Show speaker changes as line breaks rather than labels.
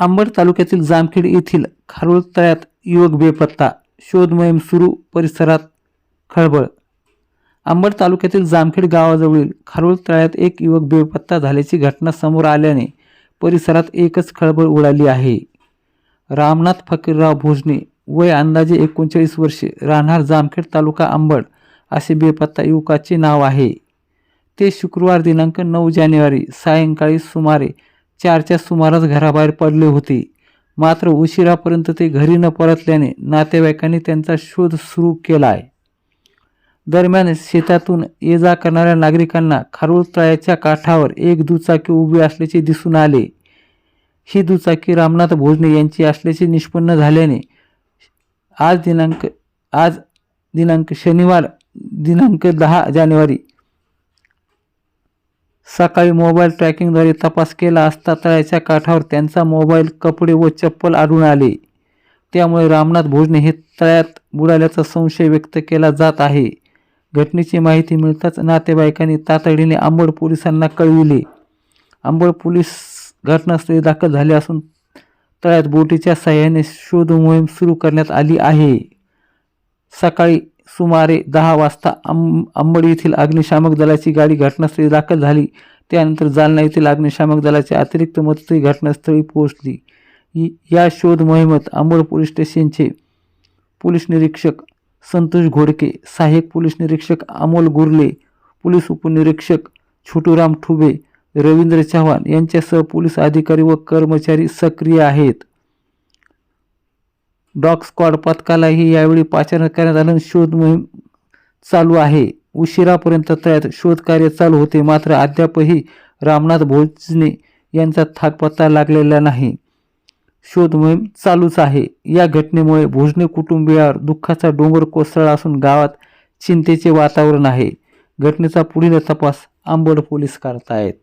अंबड तालुक्यातील जामखेड येथील खारोळ तळ्यात युवक बेपत्ता, शोध मोहीम सुरू, परिसरात खळबळ। अंबड तालुक्यातील जामखेड गावाजवळील खारोळ तळ्यात एक युवक बेपत्ता झाल्याची घटना समोर आल्याने परिसरात एकच खळबळ उडाली आहे। रामनाथ फकीरराव भोजने, वय अंदाजे 39 वर्षे, राहणार जामखेड, तालुका अंबड असे बेपत्ता युवकाचे नाव आहे। ते शुक्रवार दिनांक 9 जानेवारी सायंकाळी सुमारे 4च्या सुमारास घराबाहेर पडले होते। मात्र उशिरापर्यंत ते घरी न परतल्याने नातेवाईकांनी त्यांचा शोध सुरू केलाय। दरम्यान शेतातून ये जा करणाऱ्या नागरिकांना खारोळ तळ्याच्या काठावर एक दुचाकी उभी असल्याचे दिसून आले। ही दुचाकी रामनाथ भोजने यांची असल्याचे निष्पन्न झाल्याने आज दिनांक शनिवार दिनांक 10 जानेवारी सकाळी मोबाईल ट्रॅकिंगद्वारे तपास केला असता तळ्याच्या काठावर त्यांचा मोबाईल, कपडे व चप्पल आढळून आले। त्यामुळे रामनाथ भोजने हे तळ्यात बुडाल्याचा संशय व्यक्त केला जात आहे। घटनेची माहिती मिळताच नातेवाईकांनी तातडीने अंबड पोलिसांना कळविले। अंबड पोलीस घटनास्थळी दाखल झाले असून तळ्यात बोटीच्या साहाय्याने शोध मोहीम सुरू करण्यात आली आहे। सकाळी सुमारे 10 वाजता अंबड येथील अग्निशामक दलाची गाडी घटनास्थळी दाखल झाली। त्यानंतर जालना येथील अग्निशामक दलाची अतिरिक्त मदतही घटनास्थळी पोहोचली। या शोध मोहिमेत अंबड पोलीस स्टेशनचे पोलीस निरीक्षक संतोष घोडके, सहाय्यक पोलीस निरीक्षक अमोल गुर्ले, पोलीस उपनिरीक्षक छोटूराम ठुबे, रवींद्र चव्हाण यांच्यासह पोलीस अधिकारी व कर्मचारी सक्रिय आहेत। डॉग स्क्वॉड पथकालाही यावेळी पाचारण करण्यात आले। शोध मोहीम चालू आहे। उशिरापर्यंत तळ्यात शोध कार्य चालू होते, मात्र अद्यापही रामनाथ भोजने यांचा थाकपत्ता लागलेला नाही। शोध मोहीम चालूच आहे। या घटनेमुळे भोजने कुटुंबियावर दुःखाचा डोंगर कोसळला असून गावात चिंतेचे वातावरण आहे। घटनेचा पुढील तपास अंबड पोलीस करतायत।